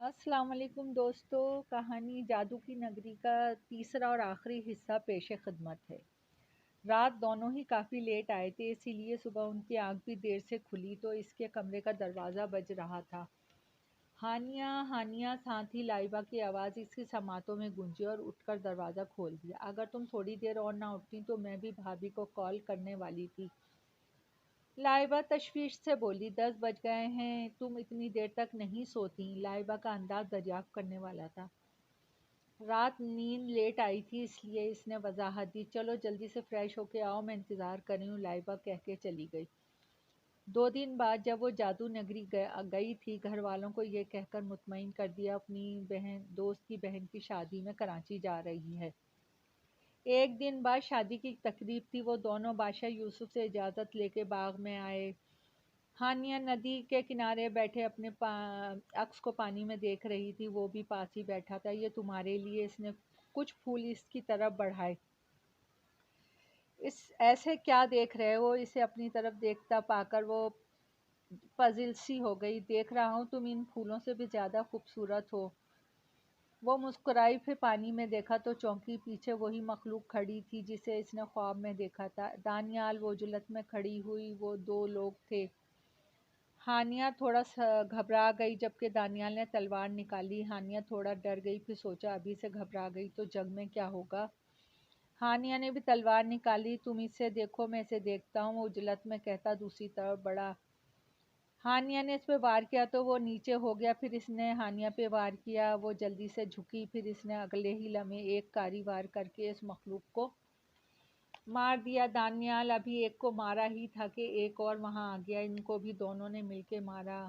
السلام علیکم دوستو، کہانی جادو کی نگری کا تیسرا اور آخری حصہ پیش خدمت ہے۔ رات دونوں ہی کافی لیٹ آئے تھے، اسی لیے صبح ان کی آنکھ بھی دیر سے کھلی تو اس کے کمرے کا دروازہ بج رہا تھا۔ ہانیہ ہانیہ ساتھ ہی لائبہ کی آواز اس کی سماعتوں میں گونجی اور اٹھ کر دروازہ کھول دیا۔ اگر تم تھوڑی دیر اور نہ اٹھتی تو میں بھی بھابھی کو کال کرنے والی تھی، لائبہ تشویش سے بولی۔ 10 بج گئے ہیں، تم اتنی دیر تک نہیں سوتی؟ لائبہ کا انداز دریافت کرنے والا تھا۔ رات نیند لیٹ آئی تھی، اس لیے اس نے وضاحت دی۔ چلو جلدی سے فریش ہو کے آؤ، میں انتظار کر رہی ہوں، لائبہ کہہ کے چلی گئی۔ 2 دن بعد جب وہ جادو نگری گئی تھی، گھر والوں کو یہ کہہ کر مطمئن کر دیا اپنی دوست کی بہن کی شادی میں کراچی جا رہی ہے۔ ایک دن بعد شادی کی تقریب تھی، وہ دونوں بادشاہ یوسف سے اجازت لے کے باغ میں آئے۔ ہانیہ ندی کے کنارے بیٹھے اپنے عکس کو پانی میں دیکھ رہی تھی، وہ بھی پاس ہی بیٹھا تھا۔ یہ تمہارے لیے، اس نے کچھ پھول اس کی طرف بڑھائے۔ ایسے کیا دیکھ رہے ہو؟ اسے اپنی طرف دیکھتا پا کر وہ پزل سی ہو گئی۔ دیکھ رہا ہوں تم ان پھولوں سے بھی زیادہ خوبصورت ہو۔ وہ مسکرائی، پھر پانی میں دیکھا تو چونکی، پیچھے وہی مخلوق کھڑی تھی جسے اس نے خواب میں دیکھا تھا۔ دانیال، وہ جلت میں کھڑی ہوئی وہ 2 لوگ تھے۔ ہانیہ تھوڑا گھبرا گئی جبکہ دانیال نے تلوار نکالی۔ ہانیہ تھوڑا ڈر گئی، پھر سوچا ابھی سے گھبرا گئی تو جنگ میں کیا ہوگا۔ ہانیہ نے بھی تلوار نکالی۔ تم اسے دیکھو، میں اسے دیکھتا ہوں، وہ جلت میں کہتا دوسری طرف بڑھا۔ ہانیہ نے اس پہ وار کیا تو وہ نیچے ہو گیا، پھر اس نے ہانیہ پہ وار کیا، وہ جلدی سے جھکی، پھر اس نے اگلے ہی لمحے ایک کاری وار کر کے اس مخلوق کو مار دیا۔ دانیال ابھی ایک کو مارا ہی تھا کہ ایک اور وہاں آ گیا، ان کو بھی دونوں نے مل کے مارا۔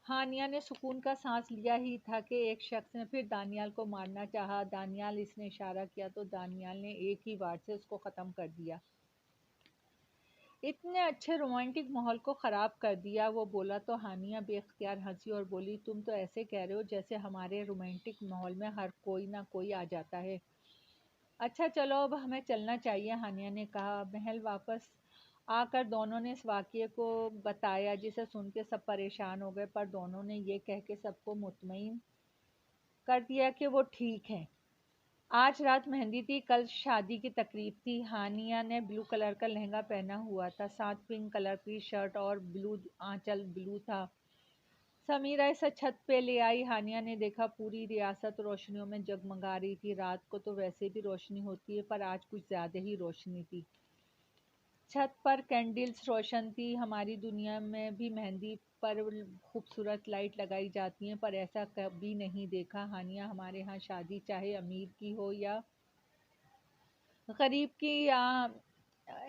ہانیہ نے سکون کا سانس لیا ہی تھا کہ ایک شخص نے پھر دانیال کو مارنا چاہا۔ دانیال، اس نے اشارہ کیا تو دانیال نے ایک ہی وار سے اس کو ختم کر دیا۔ اتنے اچھے رومانٹک ماحول کو خراب کر دیا، وہ بولا تو ہانیہ بے اختیار ہنسی اور بولی، تم تو ایسے کہہ رہے ہو جیسے ہمارے رومانٹک ماحول میں ہر کوئی نہ کوئی آ جاتا ہے۔ اچھا چلو اب ہمیں چلنا چاہیے، ہانیہ نے کہا۔ محل واپس آ کر دونوں نے اس واقعے کو بتایا، جسے سن کے سب پریشان ہو گئے، پر دونوں نے یہ کہہ کے سب کو مطمئن کر دیا کہ وہ ٹھیک ہیں۔ آج رات مہندی تھی، کل شادی کی تقریب تھی۔ ہانیہ نے بلو کلر کا لہنگا پہنا ہوا تھا، ساتھ پنک کلر کی شرٹ اور بلو آنچل بلو تھا۔ سمیرہ اسے چھت پہ لے آئی۔ ہانیہ نے دیکھا پوری ریاست روشنیوں میں جگمگا رہی تھی۔ رات کو تو ویسے بھی روشنی ہوتی ہے، پر آج کچھ زیادہ ہی روشنی تھی۔ چھت پر کینڈلز روشن تھی۔ ہماری دنیا میں بھی مہندی پر خوبصورت لائٹ لگائی جاتی ہیں، پر ایسا کبھی نہیں دیکھا ہانیہ۔ ہمارے ہاں شادی چاہے امیر کی ہو یا غریب کی،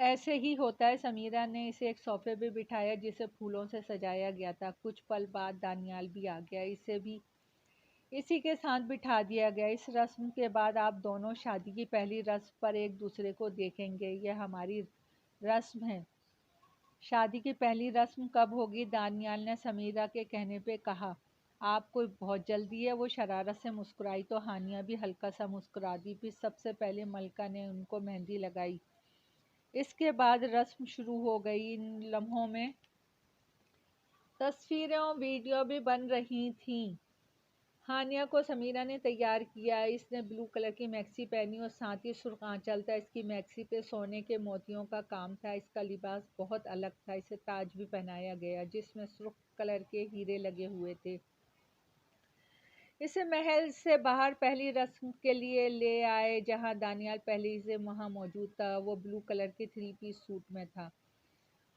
ایسے ہی ہوتا ہے۔ سمیرہ نے اسے ایک صوفے پہ بٹھایا جسے پھولوں سے سجایا گیا تھا۔ کچھ پل بعد دانیال بھی آ گیا، اسے بھی اسی کے ساتھ بٹھا دیا گیا۔ اس رسم کے بعد آپ دونوں شادی کی پہلی رسم پر ایک دوسرے کو دیکھیں گے، یہ ہماری رسم ہے۔ شادی کی پہلی رسم کب ہوگی؟ دانیال نے سمیرہ کے کہنے پہ کہا۔ آپ کو بہت جلدی ہے؟ وہ شرارت سے مسکرائی تو ہانیہ بھی ہلکا سا مسکرا دی۔ پھر سب سے پہلے ملکہ نے ان کو مہندی لگائی، اس کے بعد رسم شروع ہو گئی۔ ان لمحوں میں تصویریں اور ویڈیو بھی بن رہی تھیں۔ ہانیہ کو سمیرہ نے تیار کیا، اس نے بلو کلر کی میکسی پہنی اور ساتھ ہی سرخ آنچل تھا، اس کی میکسی پہ سونے کے موتیوں کا کام تھا، اس کا لباس بہت الگ تھا، اسے تاج بھی پہنایا گیا جس میں سرخ کلر کے ہیرے لگے ہوئے تھے۔ اسے محل سے باہر پہلی رسم کے لیے لے آئے جہاں دانیال پہلے سے وہاں موجود تھا، وہ بلو کلر کے 3 پیس سوٹ میں تھا۔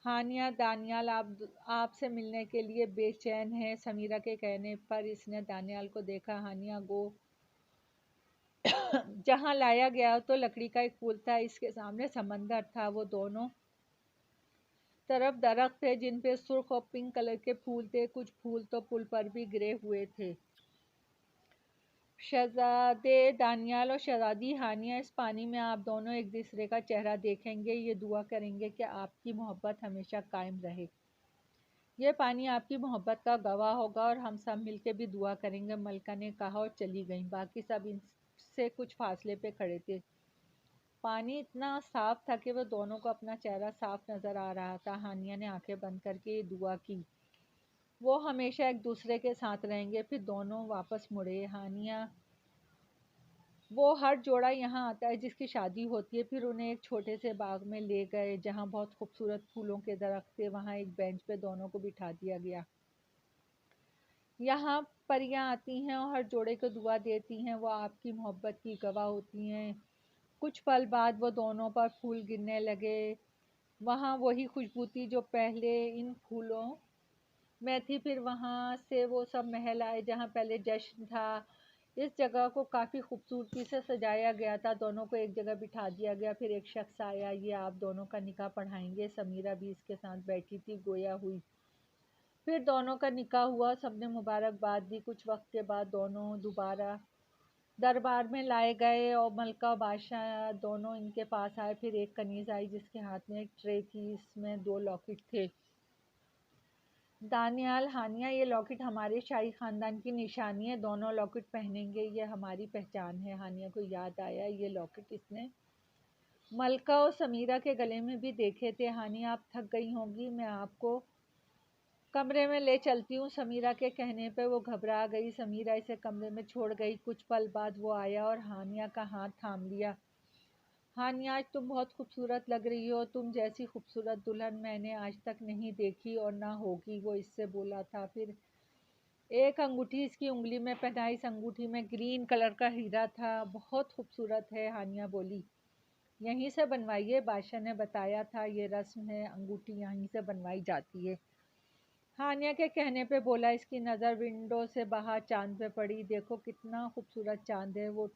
ہانیہ، دانیال آپ سے ملنے کے لیے بے چین ہے۔ سمیرہ کے کہنے پر اس نے دانیال کو دیکھا۔ ہانیہ گو جہاں لایا گیا تو لکڑی کا ایک پل تھا، اس کے سامنے سمندر تھا، وہ دونوں طرف درخت تھے جن پہ سرخ اور پنک کلر کے پھول تھے، کچھ پھول تو پل پر بھی گرے ہوئے تھے۔ شہزادے دانیال اور شہزادی ہانیہ، اس پانی میں آپ دونوں ایک دوسرے کا چہرہ دیکھیں گے، یہ دعا کریں گے کہ آپ کی محبت ہمیشہ قائم رہے۔ یہ پانی آپ کی محبت کا گواہ ہوگا اور ہم سب مل کے بھی دعا کریں گے، ملکہ نے کہا اور چلی گئیں۔ باقی سب ان سے کچھ فاصلے پہ کھڑے تھے۔ پانی اتنا صاف تھا کہ وہ دونوں کو اپنا چہرہ صاف نظر آ رہا تھا۔ ہانیہ نے آنکھیں بند کر کے یہ دعا کی، وہ ہمیشہ ایک دوسرے کے ساتھ رہیں گے۔ پھر دونوں واپس مڑے۔ ہانیہ وہ ہر جوڑا یہاں آتا ہے جس کی شادی ہوتی ہے۔ پھر انہیں ایک چھوٹے سے باغ میں لے گئے جہاں بہت خوبصورت پھولوں کے درخت تھے۔ وہاں ایک بینچ پہ دونوں کو بٹھا دیا گیا۔ یہاں پریاں آتی ہیں اور ہر جوڑے کو دعا دیتی ہیں، وہ آپ کی محبت کی گواہ ہوتی ہیں۔ کچھ پل بعد وہ دونوں پر پھول گرنے لگے۔ وہاں وہی خوشبو تھی جو پہلے ان پھولوں میں تھی۔ پھر وہاں سے وہ سب محل آئے جہاں پہلے جشن تھا۔ اس جگہ کو کافی خوبصورتی سے سجایا گیا تھا۔ دونوں کو ایک جگہ بٹھا دیا گیا۔ پھر ایک شخص آیا، یہ آپ دونوں کا نکاح پڑھائیں گے؟ سمیرہ بھی اس کے ساتھ بیٹھی تھی، گویا ہوئی۔ پھر دونوں کا نکاح ہوا، سب نے مبارکباد دی۔ کچھ وقت کے بعد دونوں دوبارہ دربار میں لائے گئے اور ملکہ و بادشاہ دونوں ان کے پاس آئے۔ پھر ایک کنیز آئی جس کے ہاتھ میں ایک ٹرے تھی، اس میں 2 لاکٹ تھے۔ دانیال، ہانیہ، یہ لاکٹ ہمارے شاہی خاندان کی نشانی ہے، دونوں لاکٹ پہنیں گے، یہ ہماری پہچان ہے۔ ہانیہ کو یاد آیا یہ لاکٹ اس نے ملکہ اور سمیرہ کے گلے میں بھی دیکھے تھے۔ ہانیہ، آپ تھک گئی ہوں گی، میں آپ کو کمرے میں لے چلتی ہوں۔ سمیرہ کے کہنے پہ وہ گھبرا گئی۔ سمیرہ اسے کمرے میں چھوڑ گئی۔ کچھ پل بعد وہ آیا اور ہانیہ کا ہاتھ تھام لیا۔ ہانیہ، آج تم بہت خوبصورت لگ رہی ہو، تم جیسی خوبصورت دلہن میں نے آج تک نہیں دیکھی اور نہ ہوگی، وہ اس سے بولا تھا۔ پھر ایک انگوٹھی اس کی انگلی میں پہنائی، اس انگوٹھی میں گرین کلر کا ہیرا تھا، بہت خوبصورت ہے۔ ہانیہ بولی، یہیں سے بنوائیے، بادشاہ نے بتایا تھا، یہ رسم ہے، انگوٹھی یہیں سے بنوائی جاتی ہے۔ ہانیہ کے کہنے پہ بولا۔ اس کی نظر ونڈو سے باہر چاند پہ پڑی، دیکھو کتنا خوبصورت چاند ہے۔ وہ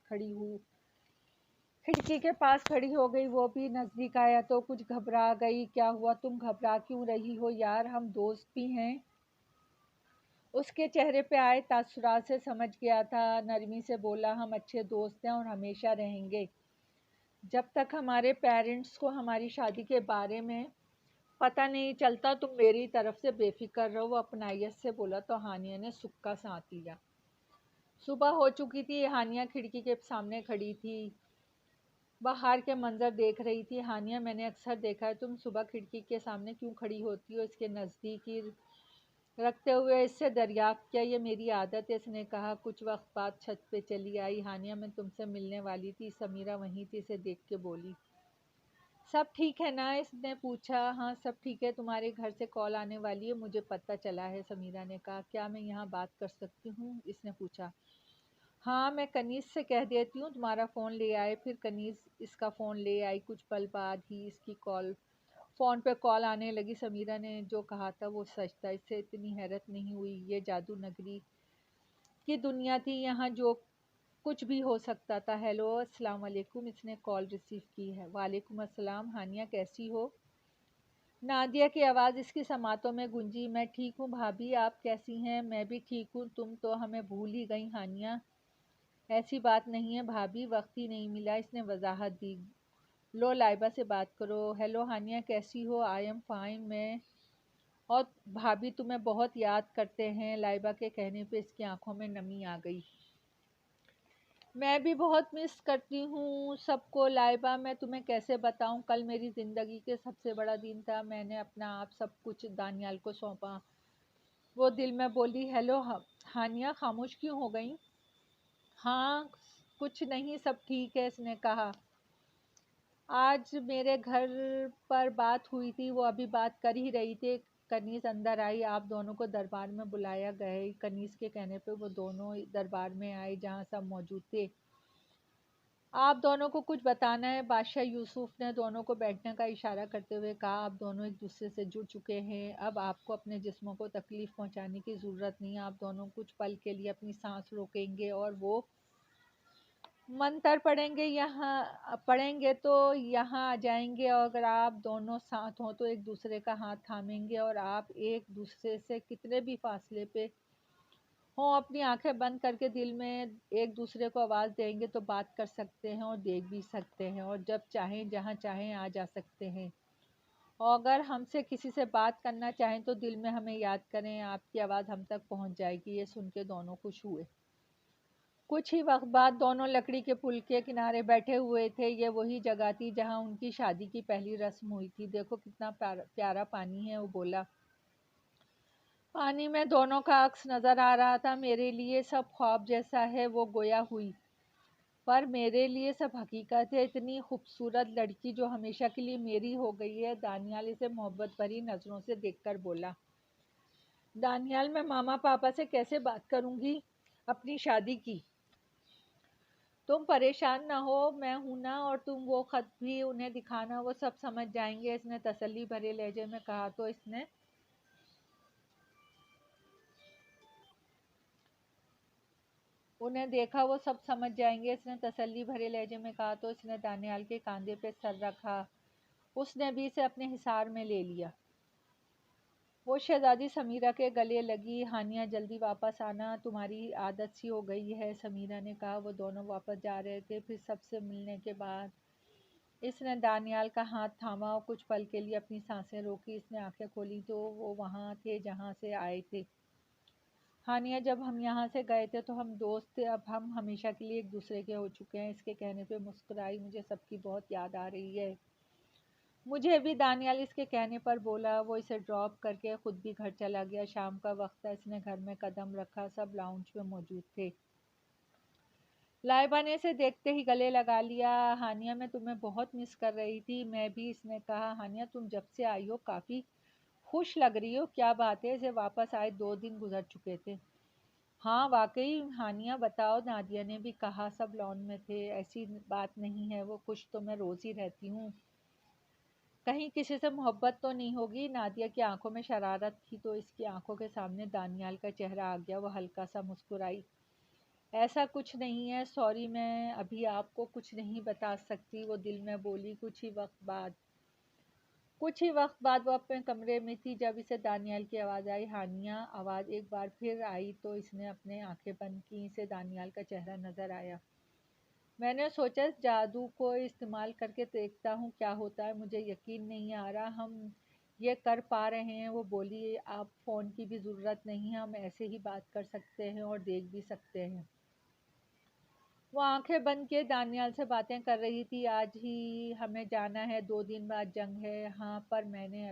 کھڑکی کے پاس کھڑی ہو گئی، وہ بھی نزدیک آیا تو کچھ گھبرا گئی۔ کیا ہوا، تم گھبرا کیوں رہی ہو یار، ہم دوست بھی ہیں۔ اس کے چہرے پہ آئے تاثرات سے سمجھ گیا تھا، نرمی سے بولا، ہم اچھے دوست ہیں اور ہمیشہ رہیں گے جب تک ہمارے پیرنٹس کو ہماری شادی کے بارے میں پتہ نہیں چلتا، تم میری طرف سے بے فکر رہو، وہ اپنائیت سے بولا تو ہانیہ نے سکا سانس لیا۔ صبح ہو چکی تھی، ہانیہ کھڑکی کے سامنے کھڑی تھی، باہر کے منظر دیکھ رہی تھی۔ ہانیہ، میں نے اکثر دیکھا ہے تم صبح کھڑکی کے سامنے کیوں کھڑی ہوتی ہو؟ اس کے نزدیک ہی رکھتے ہوئے اس سے دریافت کیا۔ یہ میری عادت ہے، اس نے کہا۔ کچھ وقت بعد چھت پہ چلی آئی۔ ہانیہ، میں تم سے ملنے والی تھی۔ سمیرہ وہیں تھی، اسے دیکھ کے بولی۔ سب ٹھیک ہے نا؟ اس نے پوچھا۔ ہاں سب ٹھیک ہے، تمہارے گھر سے کال آنے والی ہے، مجھے پتہ چلا ہے، سمیرہ نے کہا۔ کیا میں یہاں بات کر سکتی ہوں؟ اس نے پوچھا۔ ہاں، میں کنیز سے کہہ دیتی ہوں تمہارا فون لے آئے۔ پھر کنیز اس کا فون لے آئی۔ کچھ پل بعد ہی اس کی فون پہ کال آنے لگی۔ سمیرہ نے جو کہا تھا وہ سچ تھا، اس سے اتنی حیرت نہیں ہوئی، یہ جادو نگری کی دنیا تھی، یہاں جو کچھ بھی ہو سکتا تھا۔ ہیلو، السلام علیکم، اس نے کال ریسیو کی ہے۔ وعلیکم السلام، ہانیہ کیسی ہو؟ نادیہ کی آواز اس کی سماعتوں میں گونجی۔ میں ٹھیک ہوں بھابھی، آپ کیسی ہیں؟ میں بھی ٹھیک ہوں، تم تو ہمیں بھول ہی گئی ہانیہ۔ ایسی بات نہیں ہے بھابھی، وقت ہی نہیں ملا، اس نے وضاحت دی۔ لو لائبہ سے بات کرو۔ ہیلو ہانیہ، کیسی ہو؟ آئی ایم فائن، میں اور بھابھی تمہیں بہت یاد کرتے ہیں۔ لائبہ کے کہنے پہ اس کی آنکھوں میں نمی آ گئی۔ میں بھی بہت مس کرتی ہوں سب کو لائبہ، میں تمہیں کیسے بتاؤں، کل میری زندگی کے سب سے بڑا دن تھا، میں نے اپنا آپ سب کچھ دانیال کو سونپا، وہ دل میں بولی۔ ہیلو ہانیہ، خاموش کیوں ہو گئی؟ ہاں کچھ نہیں، سب ٹھیک ہے، اس نے کہا۔ آج میرے گھر پر بات ہوئی تھی، وہ ابھی بات کر ہی رہی تھی، کنیز اندر آئی، آپ دونوں کو دربار میں بلایا گیا۔ کنیز کے کہنے پہ وہ دونوں دربار میں آئے جہاں سب موجود تھے۔ آپ دونوں کو کچھ بتانا ہے، بادشاہ یوسف نے دونوں کو بیٹھنے کا اشارہ کرتے ہوئے کہا۔ آپ دونوں ایک دوسرے سے جڑ چکے ہیں، اب آپ کو اپنے جسموں کو تکلیف پہنچانے کی ضرورت نہیں۔ آپ دونوں کچھ پل کے لیے اپنی سانس روکیں گے اور وہ منتر پڑھیں گے تو یہاں آ جائیں گے، اور اگر آپ دونوں ساتھ ہوں تو ایک دوسرے کا ہاتھ تھامیں گے، اور آپ ایک دوسرے سے کتنے بھی فاصلے پہ ہوں اپنی آنکھیں بند کر کے دل میں ایک دوسرے کو آواز دیں گے تو بات کر سکتے ہیں اور دیکھ بھی سکتے ہیں، اور جب چاہیں جہاں چاہیں آ جا سکتے ہیں، اور اگر ہم سے کسی سے بات کرنا چاہیں تو دل میں ہمیں یاد کریں، آپ کی آواز ہم تک پہنچ جائے گی۔ یہ سن کے دونوں خوش ہوئے۔ کچھ ہی وقت بعد دونوں لکڑی کے پل کے کنارے بیٹھے ہوئے تھے، یہ وہی جگہ تھی جہاں ان کی شادی کی پہلی رسم ہوئی تھی۔ دیکھو کتنا پیارا پانی ہے، وہ بولا۔ पानी में दोनों का अक्स नजर आ रहा था। मेरे लिए सब ख्वाब जैसा है, वो गोया हुई, पर मेरे लिए सब हकीकत है। इतनी खूबसूरत लड़की जो हमेशा के लिए मेरी हो गई है। दानियाल इसे मोहब्बत भरी नजरों से देखकर बोला। दानियाल, मैं मामा पापा से कैसे बात करूंगी अपनी शादी की? तुम परेशान ना हो, मैं हूं ना, और तुम वो खत भी उन्हें दिखाना, वो सब समझ जाएंगे, इसने तसल्ली भरे लहजे में कहा तो इसने उन्हें देखा, वो सब समझ जाएंगे, इसने तसल्ली भरे लहजे में कहा तो इसने दानियाल के कंधे पे सर रखा। उसने भी इसे अपने हिसार में ले लिया। वो शहजादी समीरा के गले लगी। हानिया, जल्दी वापस आना, तुम्हारी आदत सी हो गई है, समीरा ने कहा। वो दोनों वापस जा रहे थे। फिर सबसे मिलने के बाद इसने दानियाल का हाथ थामा और कुछ पल के लिए अपनी सांसें रोकी। इसने आंखें खोली तो वो वहाँ थे जहाँ से आए थे। हानिया, जब हम यहाँ से गए थे तो हम दोस्त थे, अब हम हमेशा के लिए एक दूसरे के हो चुके हैं। इसके कहने पे मुस्कुराई। मुझे सबकी बहुत याद आ रही है। मुझे भी, दानियाल इसके कहने पर बोला। वो इसे ड्रॉप करके खुद भी घर चला गया। शाम का वक्त था। इसने घर में कदम रखा। सब लाउंज में मौजूद थे। लाइबा ने इसे देखते ही गले लगा लिया। हानिया, मैं तुम्हें बहुत मिस कर रही थी। मैं भी, इसने कहा। हानिया, तुम जब से आई हो काफ़ी खुश लग रही हो, क्या बात है? इसे वापस आए 2 दिन गुजर चुके थे। हाँ वाकई। हानिया, बताओ, नादिया ने भी कहा। सब लॉन में थे। ऐसी बात नहीं है, वो खुश तो मैं रोज़ ही रहती हूँ। कहीं किसी से मोहब्बत तो नहीं होगी? नादिया की आंखों में शरारत थी तो इसकी आंखों के सामने दानियाल का चेहरा आ गया। वो हल्का सा मुस्कुराई। ऐसा कुछ नहीं है, सॉरी, मैं अभी आपको कुछ नहीं बता सकती, वो दिल में बोली। कुछ ही वक्त बाद वो अपने कमरे में थी जब इसे दानियाल की आवाज़ आई। हानिया। आवाज़ एक बार फिर आई तो इसने अपने आंखें बंद की। इसे दानियाल का चेहरा नजर आया। मैंने सोचा इस जादू को इस्तेमाल करके देखता हूँ क्या होता है। मुझे यकीन नहीं आ रहा हम ये कर पा रहे हैं। वो बोली। आप फ़ोन की भी ज़रूरत नहीं है, हम ऐसे ही बात कर सकते हैं और देख भी सकते हैं। वो आंखें बंद किए दानियाल से बातें कर रही थी। आज ही हमें जाना है, 2 दिन बाद जंग है। हाँ, पर मैंने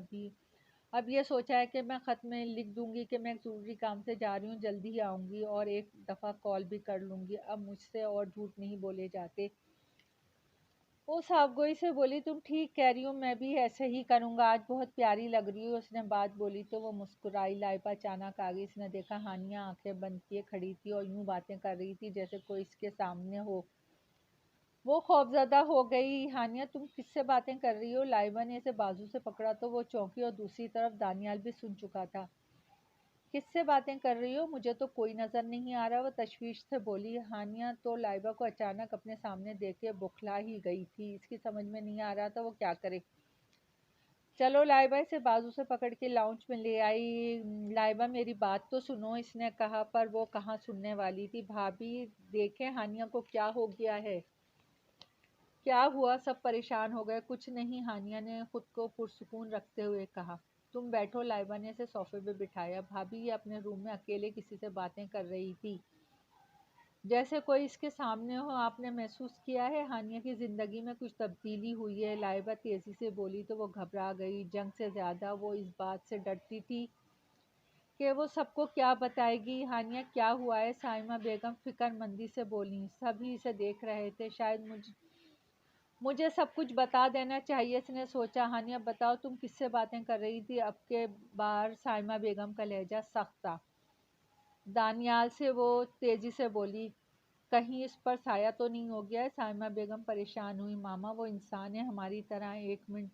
अब ये सोचा है कि मैं ख़त में लिख दूंगी कि मैं एक ज़रूरी काम से जा रही हूँ, जल्दी ही आऊँगी, और एक दफ़ा कॉल भी कर लूँगी। अब मुझसे और झूठ नहीं बोले जाते। वो साफ़गोई से बोली। तुम ठीक कह रही हो, मैं भी ऐसे ही करूँगा। आज बहुत प्यारी लग रही हो, उसने बात बोली तो वो मुस्कुराई। लाइबा अचानक आ गई। इसने देखा हानिया आंखें बंद किए खड़ी थी और यूं बातें कर रही थी जैसे कोई इसके सामने हो। वो खौफज़दा हो गई। हानिया, तुम किससे बातें कर रही हो? लाइबा ने इसे बाजू से पकड़ा तो वो चौंकी, और दूसरी तरफ दानियाल भी सुन चुका था। किससे बातें कर रही हो? मुझे तो कोई नज़र नहीं आ रहा, वो तशवीश से बोली। हानिया तो लाइबा को अचानक अपने सामने देख के बौखला ही गई थी। इसकी समझ में नहीं आ रहा था वो क्या करे। चलो, लाइबा इसे बाजू से पकड़ के लाउंज में ले आई। लाइबा, मेरी बात तो सुनो, इसने कहा, पर वो कहाँ सुनने वाली थी। भाभी, देखें हानिया को क्या हो गया है। क्या हुआ? सब परेशान हो गए। कुछ नहीं, हानिया ने खुद को पुरसुकून रखते हुए कहा। तुम बैठो। लाइबा ने इसे सोफे पे बिठाया। भाभी, ये अपने रूम में अकेले किसी से बातें कर रही थी, जैसे कोई इसके सामने हो। आपने महसूस किया है हानिया की ज़िंदगी में कुछ तब्दीली हुई है? लाइबा तेज़ी से बोली तो वो घबरा गई। जंग से ज़्यादा वो इस बात से डरती थी कि वो सबको क्या बताएगी। हानिया, क्या हुआ है? साइमा बेगम फिक्रमंदी से बोली। सभी इसे देख रहे थे। शायद मुझे सब कुछ बता देना चाहिए, इसने सोचा। हानिया, बताओ, तुम किससे बातें कर रही थी? अब के बार साइमा बेगम का लहजा सख्त था। दानियाल से, वो तेजी से बोली। कहीं इस पर साया तो नहीं हो गया है? साइमा बेगम परेशान हुई। मामा, वो इंसान है हमारी तरह। 1 मिनट,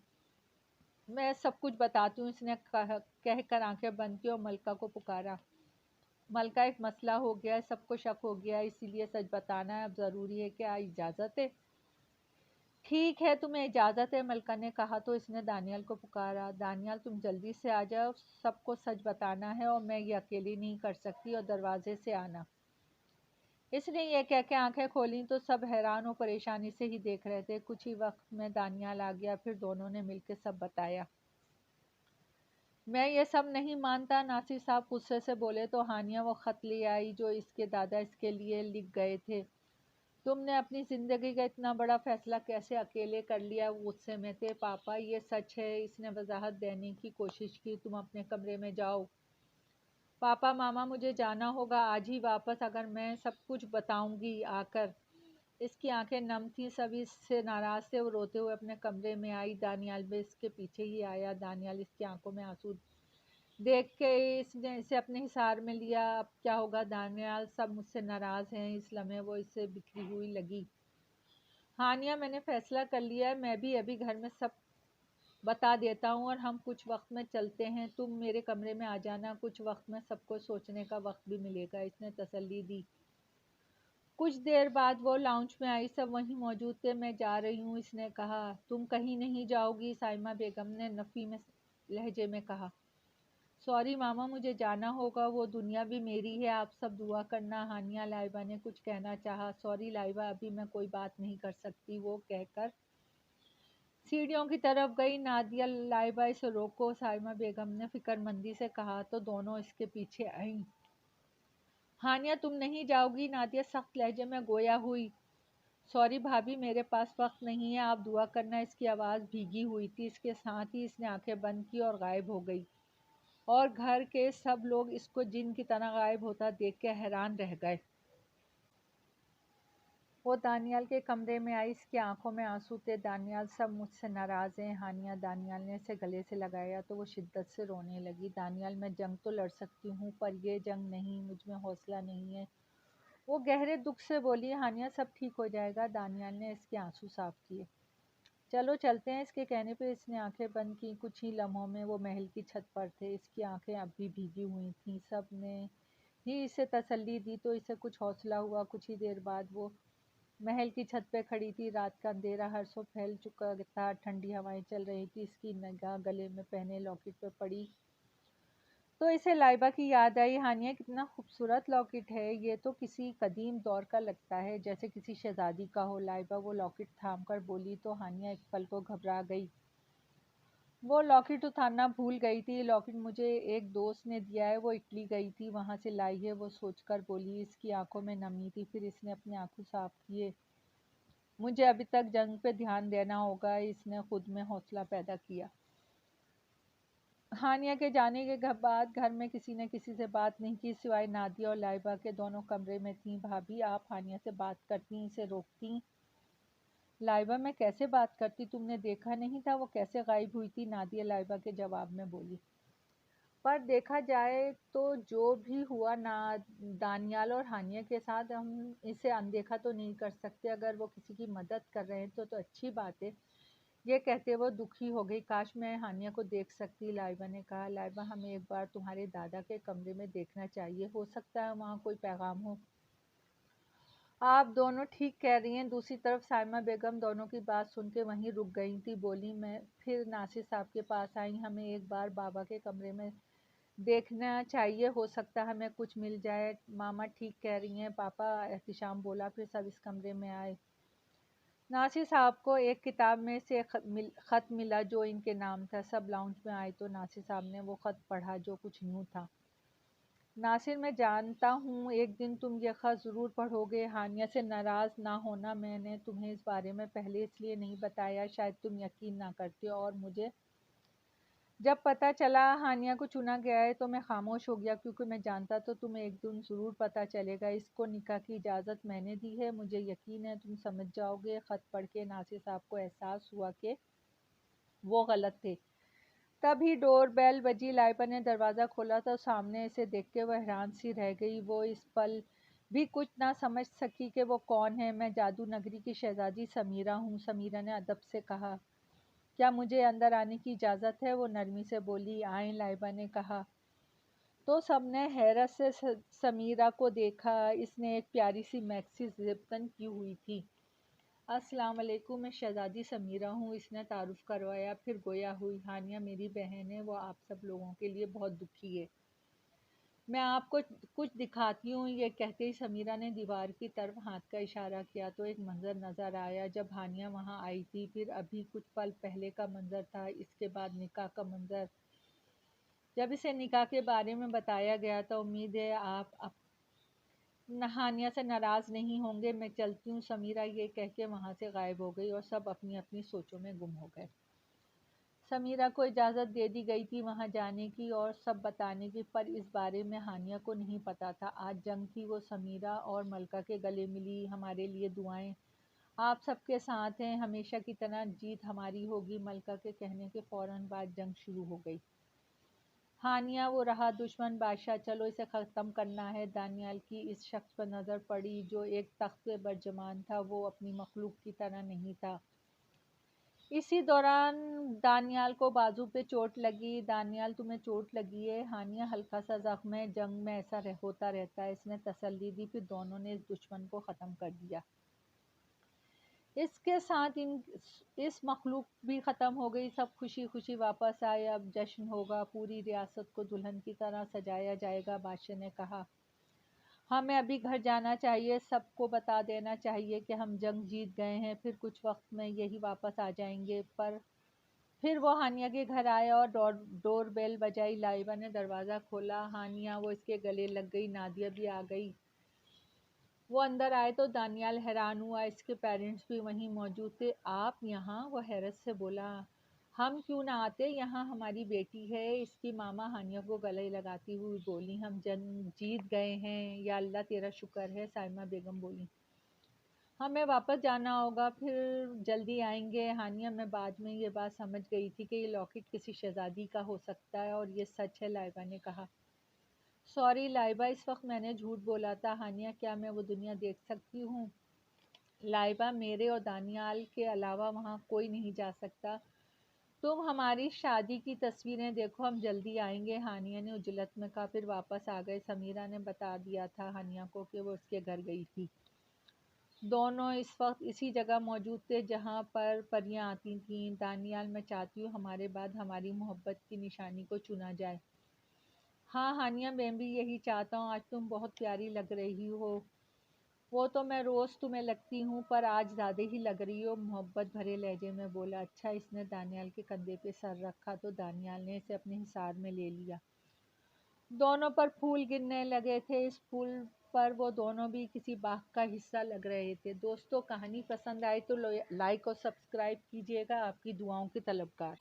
मैं सब कुछ बताती हूँ, इसने कहकर आंखें बंद की और मलका को पुकारा। मलका, एक मसला हो गया है, सबको शक हो गया है, इसीलिए सच बताना है अब ज़रूरी है। क्या इजाज़त है? ठीक है, तुम्हें इजाज़त है, मलका ने कहा तो इसने दानियाल को पुकारा। दानियाल, तुम जल्दी से आ जाओ, सबको सच बताना है, और मैं ये अकेली नहीं कर सकती, और दरवाजे से आना। इसने ये कह के आंखें खोली तो सब हैरान और परेशानी से ही देख रहे थे। कुछ ही वक्त में दानियाल आ गया। फिर दोनों ने मिलकर सब बताया। मैं ये सब नहीं मानता, नासिर साहब गुस्से से बोले तो हानिया वो खत ले आई जो इसके दादा इसके लिए लिख गए थे। तुमने अपनी ज़िंदगी का इतना बड़ा फैसला कैसे अकेले कर लिया? वो गुस्से में थे। पापा, ये सच है, इसने वजाहत देने की कोशिश की। तुम अपने कमरे में जाओ। पापा मामा मुझे जाना होगा आज ही वापस, अगर मैं सब कुछ बताऊंगी आकर। इसकी आंखें नम थीं, सभी इससे नाराज़ थे। वो रोते हुए अपने कमरे में आई। दानियाल भी इसके पीछे ही आया। दानियाल इसकी आंखों में आंसू देख के इसने इसे अपने हिसार में लिया। अब क्या होगा दानियाल, सब मुझसे नाराज़ हैं। इस लम्हे वो इससे बिखरी हुई लगी। हानिया, मैंने फैसला कर लिया है, मैं भी अभी घर में सब बता देता हूँ और हम कुछ वक्त में चलते हैं। तुम मेरे कमरे में आ जाना, कुछ वक्त में सबको सोचने का वक्त भी मिलेगा, इसने तसल्ली दी। कुछ देर बाद वो लाउंज में आई। सब वहीं मौजूद थे। मैं जा रही हूँ, इसने कहा। तुम कहीं नहीं जाओगी, साइमा बेगम ने नफ़ी में लहजे में कहा। सॉरी मामा, मुझे जाना होगा, वो दुनिया भी मेरी है, आप सब दुआ करना। हानिया लाइबा ने कुछ कहना चाहा। सॉरी लाइबा, अभी मैं कोई बात नहीं कर सकती, वो कहकर सीढ़ियों की तरफ गई। नादिया लाइबा, इसे रोको, साइमा बेगम ने फिक्रमंदी से कहा, तो दोनों इसके पीछे आईं। हानिया, तुम नहीं जाओगी, नादिया सख्त लहजे में गोया हुई। सॉरी भाभी, मेरे पास वक्त नहीं है, आप दुआ करना। इसकी आवाज़ भीगी हुई थी। इसके साथ ही इसने आंखें बंद की और गायब हो गई, और घर के सब लोग इसको जिन की तरह गायब होता देख के हैरान रह गए। वो दानियाल के कमरे में आई। इसकी आंखों में आंसू थे। दानियाल, सब मुझसे नाराज़ हैं। हानिया, दानियाल ने इसे गले से लगाया तो वो शिद्दत से रोने लगी। दानियाल, मैं जंग तो लड़ सकती हूँ, पर ये जंग नहीं, मुझ में हौसला नहीं है, वो गहरे दुख से बोली। हानिया, सब ठीक हो जाएगा। दानियाल ने इसके आंसू साफ किए। चलो चलते हैं, इसके कहने पे इसने आंखें बंद की। कुछ ही लम्हों में वो महल की छत पर थे। इसकी आंखें अब भी भीगी हुई थीं। सब ने ही इसे तसल्ली दी तो इसे कुछ हौसला हुआ। कुछ ही देर बाद वो महल की छत पे खड़ी थी। रात का अंधेरा हर सो फैल चुका था। ठंडी हवाएं चल रही थी। इसकी निगाह गले में पहने लॉकेट पे पड़ी तो इसे लाइबा की याद आई। हानिया, कितना खूबसूरत लॉकेट है, ये तो किसी कदीम दौर का लगता है, जैसे किसी शहजादी का हो। लाइबा वो लॉकेट थाम कर बोली तो हानिया एक पल को घबरा गई। वो लॉकेट उतारना भूल गई थी। लॉकेट मुझे एक दोस्त ने दिया है, वो इटली गई थी, वहाँ से लाई है, वो सोचकर बोली। इसकी आंखों में नमी थी। फिर इसने अपने आंसू साफ किए। मुझे अभी तक जंग पे ध्यान देना होगा, इसने खुद में हौसला पैदा किया। हानिया के जाने के बाद घर में किसी ने किसी से बात नहीं की, सिवाय नादिया और लाइबा के। दोनों कमरे में थीं। भाभी, आप हानिया से बात करती, इसे रोकती। लाइबा, मैं कैसे बात करती, तुमने देखा नहीं था वो कैसे गायब हुई थी, नादिया लाइबा के जवाब में बोली। पर देखा जाए तो जो भी हुआ ना दानियाल और हानिया के साथ, हम इसे अनदेखा तो नहीं कर सकते। अगर वो किसी की मदद कर रहे हैं तो अच्छी बात है। ये कहते वो दुखी हो गई। काश मैं हानिया को देख सकती, लाइबा ने कहा। लाइबा, हमें एक बार तुम्हारे दादा के कमरे में देखना चाहिए, हो सकता है वहाँ कोई पैगाम हो। आप दोनों ठीक कह रही हैं। दूसरी तरफ साइमा बेगम दोनों की बात सुन के वहीं रुक गई थी। बोली, मैं फिर नासिर साहब के पास आई, हमें एक बार बाबा के कमरे में देखना चाहिए, हो सकता है हमें कुछ मिल जाए। मामा ठीक कह रही हैं पापा, एहतिशाम बोला। फिर सब इस कमरे में आए। नासिर साहब को एक किताब में से ख़त मिला जो इनके नाम था। सब लाउंज में आए तो नासिर साहब ने वो ख़त पढ़ा जो कुछ यूँ था। नासिर, मैं जानता हूँ एक दिन तुम ये ख़त ज़रूर पढ़ोगे। हानिया से नाराज़ ना होना, मैंने तुम्हें इस बारे में पहले इसलिए नहीं बताया, शायद तुम यकीन ना करते, और मुझे जब पता चला हानिया को चुना गया है तो मैं खामोश हो गया, क्योंकि मैं जानता तो तुम्हें एक दिन ज़रूर पता चलेगा। इसको निकाह की इजाज़त मैंने दी है, मुझे यकीन है तुम समझ जाओगे। ख़त पढ़ के नासिर साहब को एहसास हुआ कि वो गलत थे। तभी डोर बेल बजी। लाइबा ने दरवाज़ा खोला तो सामने इसे देख के वह हैरान सी रह गई। वो इस पल भी कुछ ना समझ सकी कि वो कौन है। मैं जादू नगरी की शहज़ादी समीरा हूँ, समीरा ने अदब से कहा। क्या मुझे अंदर आने की इजाज़त है, वो नरमी से बोली। आएं, लाइबा ने कहा। तो सबने हैरत से समीरा को देखा। इसने एक प्यारी सी मैक्सी ज़िप्तन की हुई थी। अस्सलाम वालेकुम, मैं शहज़ादी समीरा हूँ, इसने तारुफ करवाया। फिर गोया हुई। हानिया मेरी बहन है, वो आप सब लोगों के लिए बहुत दुखी है, मैं आपको कुछ दिखाती हूँ। ये कहते ही समीरा ने दीवार की तरफ हाथ का इशारा किया तो एक मंजर नज़र आया जब हानिया वहाँ आई थी। फिर अभी कुछ पल पहले का मंजर था। इसके बाद निकाह का मंजर। जब इसे निकाह के बारे में बताया गया तो उम्मीद है आप हानिया से नाराज़ नहीं होंगे। मैं चलती हूँ, समीरा ये कह के वहाँ से गायब हो गई और सब अपनी अपनी सोचों में गुम हो गए। समीरा को इजाज़त दे दी गई थी वहाँ जाने की और सब बताने की, पर इस बारे में हानिया को नहीं पता था। आज जंग थी, वो समीरा और मलका के गले मिली। हमारे लिए दुआएं, आप सबके साथ हैं, हमेशा की तरह जीत हमारी होगी। मलका के कहने के फौरन बाद जंग शुरू हो गई। हानिया, वो रहा दुश्मन बादशाह, चलो इसे ख़त्म करना है। दानियाल की इस शख्स पर नज़र पड़ी जो एक तख्त पे बर्जमान था। वो अपनी मखलूक की तरह नहीं था। इसी दौरान दानियाल को बाजू पे चोट लगी। दानियाल, तुम्हें चोट लगी है? हानिया, हल्का सा जख्म है, जंग में ऐसा होता रहता है। इसने तसल्ली दी। फिर दोनों ने इस दुश्मन को ख़त्म कर दिया। इसके साथ इस मखलूक भी ख़त्म हो गई। सब खुशी खुशी वापस आए। अब जश्न होगा, पूरी रियासत को दुल्हन की तरह सजाया जाएगा। बादशाह ने कहा, हमें अभी घर जाना चाहिए, सबको बता देना चाहिए कि हम जंग जीत गए हैं, फिर कुछ वक्त में यही वापस आ जाएंगे। पर फिर वो हानिया के घर आया और डोर बेल बजाई। लाइबा ने दरवाज़ा खोला। हानिया, वो इसके गले लग गई। नादिया भी आ गई। वो अंदर आए तो दानियाल हैरान हुआ, इसके पेरेंट्स भी वहीं मौजूद थे। आप यहाँ? वो हैरत से बोला, हम क्यों ना आते, यहाँ हमारी बेटी है। इसकी मामा हानिया को गले लगाती हुई बोली, हम जंग जीत गए हैं, या अल्लाह तेरा शुक्र है। साइमा बेगम बोली, हमें वापस जाना होगा, फिर जल्दी आएंगे। हानिया, मैं बाद में ये बात समझ गई थी कि ये लॉकेट किसी शहजादी का हो सकता है, और ये सच है। लाइबा ने कहा, सॉरी लाइबा, इस वक्त मैंने झूठ बोला था। हानिया, क्या मैं वो दुनिया देख सकती हूँ? लाइबा, मेरे और दानियाल के अलावा वहाँ कोई नहीं जा सकता। तुम हमारी शादी की तस्वीरें देखो, हम जल्दी आएंगे। हानिया ने उजलत में कहा। फिर वापस आ गए। समीरा ने बता दिया था हानिया को कि वो उसके घर गई थी। दोनों इस वक्त इसी जगह मौजूद थे जहाँ पर परियां आती थीं। दानियाल, मैं चाहती हूँ हमारे बाद हमारी मोहब्बत की निशानी को चुना जाए। हाँ हानिया, मैं भी यही चाहता हूँ। आज तुम बहुत प्यारी लग रही हो। वो तो मैं रोज़ तुम्हें लगती हूँ, पर आज ज़्यादा ही लग रही हो। मोहब्बत भरे लहजे में बोला। अच्छा। इसने दानियाल के कंधे पे सर रखा तो दानियाल ने इसे अपने हिसार में ले लिया। दोनों पर फूल गिरने लगे थे। इस फूल पर वो दोनों भी किसी बाग का हिस्सा लग रहे थे। दोस्तों, कहानी पसंद आई तो लाइक और सब्सक्राइब कीजिएगा। आपकी दुआओं की तलबगार।